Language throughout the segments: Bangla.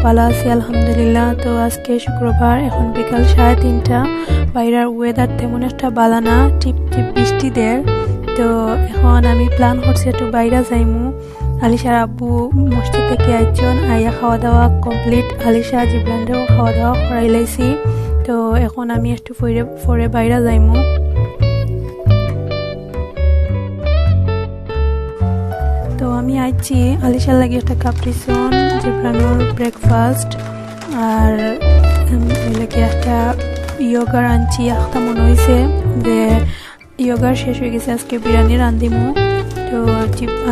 ভালো আছি আলহামদুলিল্লাহ। তো আজকে শুক্রবার, এখন বিকাল 3:30। বাইরের ওয়েদার তেমন একটা ভালো না, টিপ টিপ বৃষ্টি দেয়। তো এখন আমি প্ল্যান করছি একটু বাইরে যাইমু। আলিশার আব্বু মসজিদ থেকে আইজন, আইয়া খাওয়া দাওয়া কমপ্লিট। আলিশা জিব্রানরেও খাওয়া দাওয়া করাই লাইছি। তো এখন আমি একটু ফরে বাইরে যাইমু। তো আমি আইছি আলিশার লাগে একটা কাপ্রিসন, জিব্রানোর ব্রেকফাস্ট, আর লাগে একটা ইয়োগার আনছি। একটা মনে হয়েছে যে ইয়োগার শেষ হয়ে গেছে, আজকে বিরিয়ানি রান্ধিমু। তো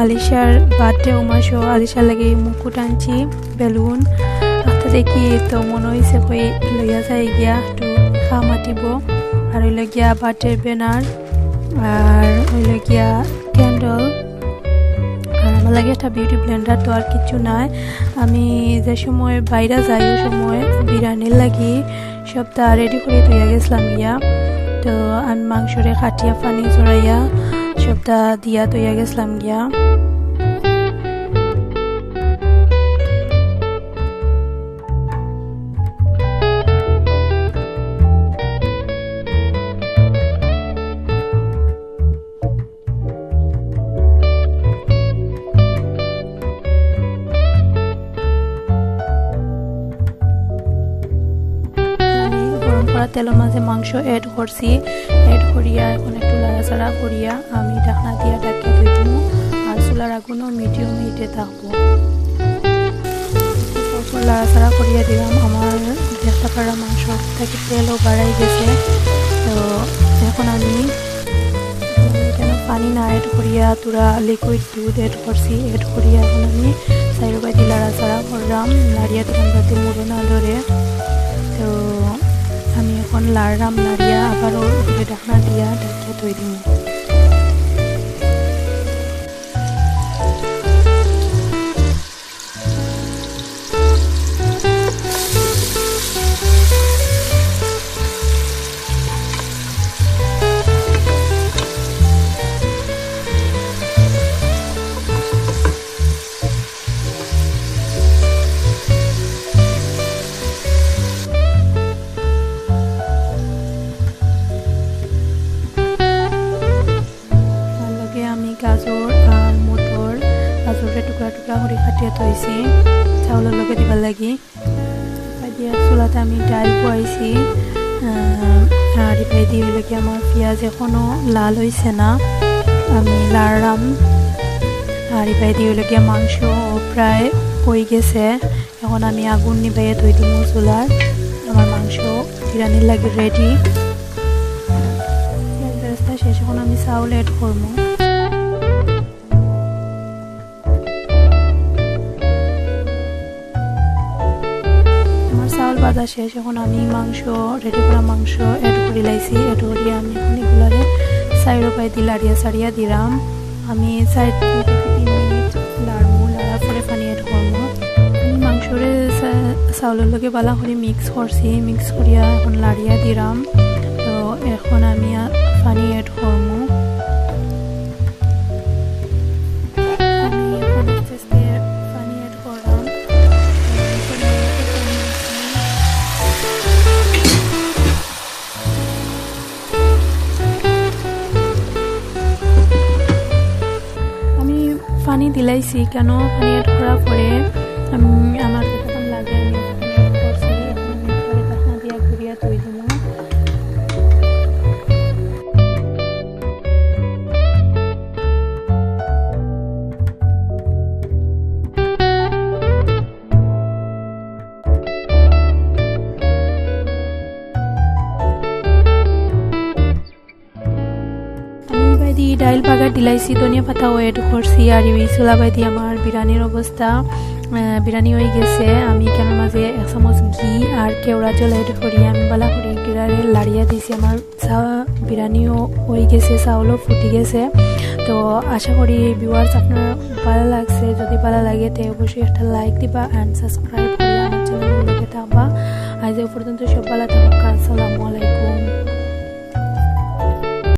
আলিশার বার্থডে উমাশো, আলিশার লাগে মুকুট আনছি, বেলুন একটা দেখি। তো মনে হয়েছে কই লইয়া যাই গিয়া একটু খা মাতিব। আর হইলে গিয়া বার্থডে ব্যানার, আর হইলে গিয়া ক্যান্ডেল, আর আমার লাগে একটা বিউটি ব্লেন্ডার। তো আর কিছু নাই। আমি যে সময় বাইরে যাই ওই সময় বিরিয়ানির লাগি সবটা রেডি করে তৈয়া গেছিলাম গিয়া। তো আমি মাংসরে কাটিয়া পানি জড়াইয়া সবটা দিয়া তৈয়া গেছিলাম গিয়া। তেলের মাঝে মাংস এড করছি, এড করিয়া এখন একটু লাড়াচাড়া করিয়া আমি ঢাকনা দিয়া ঢাকিয়ে ধুই দিব। আর চুলার আগুনও মিডিয়াম হিটে থাকবো। লাড়াচাড়া করিয়া দিলাম। আমার দেখতে পারা মাংস থেকে তেলও বাড়াই গেছে। তো এখন আমি কেন পানি না এড করিয়া তোরা লিকুইড দুধ এড করছি, এড করিয়া এখন আমি সাইডে বাইরে লাড়াচাড়া করলাম, লাড়িয়া দিলাম যাতে মুড়ে না ধরে। তো আমি এখন লাড়াম, লাড়িয়া আবারও ঢাকনা দিয়া ঢাকিয়ে ধুই দিব। গাজর আর মটর, গাজরের টুকরা টুকরা করে কাটিয়ে থইছি চাউলের লগে দিবার লাগি। দিয়া চুলাতে আমি ডাল বয়াইছি। আর এপাই দিয়ে হইলে কি আমার পেঁয়াজ এখনো লাল হয়েছে না, আমি লাড়াম। আর এপাই দিয়ে হইলে গিয়ে মাংস প্রায় হয়ে গেছে। এখন আমি আগুন নিবাইয়ে ধুই দিব চুলার। আমার মাংস বিরিয়ানির লাগে রেডি। বেরেস্তা শেষ, এখন আমি চাউল এড করবো। চাউল বাজা শেষ, এখন আমি মাংস রেডি করা মাংস এড করে লাইছি। এড করিয়া আমি এখন এগুলারে সাইডো পাই দিয়ে লাড়িয়া সারিয়া দিলাম। আমি 4 থেকে 3 মিনিট লাড়মু, লাড়ার পরে পানি এড করবো। আমি মাংসরে চাউলের লগে বালা করে মিক্স করছি, মিক্স করিয়া এখন লাড়িয়া দিলাম। তো এখন আমি পানি এড করবো। পানি দিলাইছি কেন, পানি এড করার পরে আমার যতক্ষণ লাগে আমি এড করছি। এখন আমি ঢাকনা দিয়া ঘুরিয়া ধুই দিব। ডাইল বাগার দিলাইছি, ধনিয়া পাতাও এড করছি। আর এই চুলা বাইদি আমার বিরিয়ানির অবস্থা, বিরিয়ানি হয়ে গেছে। আমি কেন মাঝে 1 চামচ ঘি আর কেওড়া জল এড করি আমি বালা করে গিরারে লাড়িয়া দিয়েছি। আমার বিরিয়ানিও হয়ে গেছে, চাউলও ফুটি গেছে। তো আশা করি ভিউয়ার্স আপনার ভালো লাগছে। যদি ভালো লাগে তো অবশ্যই একটা লাইক দিবা অ্যান্ড সাবস্ক্রাইব করে আমার চ্যানেলগুলোকে থাকবা। আজ এ পর্যন্ত সব ভালো থাকুক। আসসালামু আলাইকুম।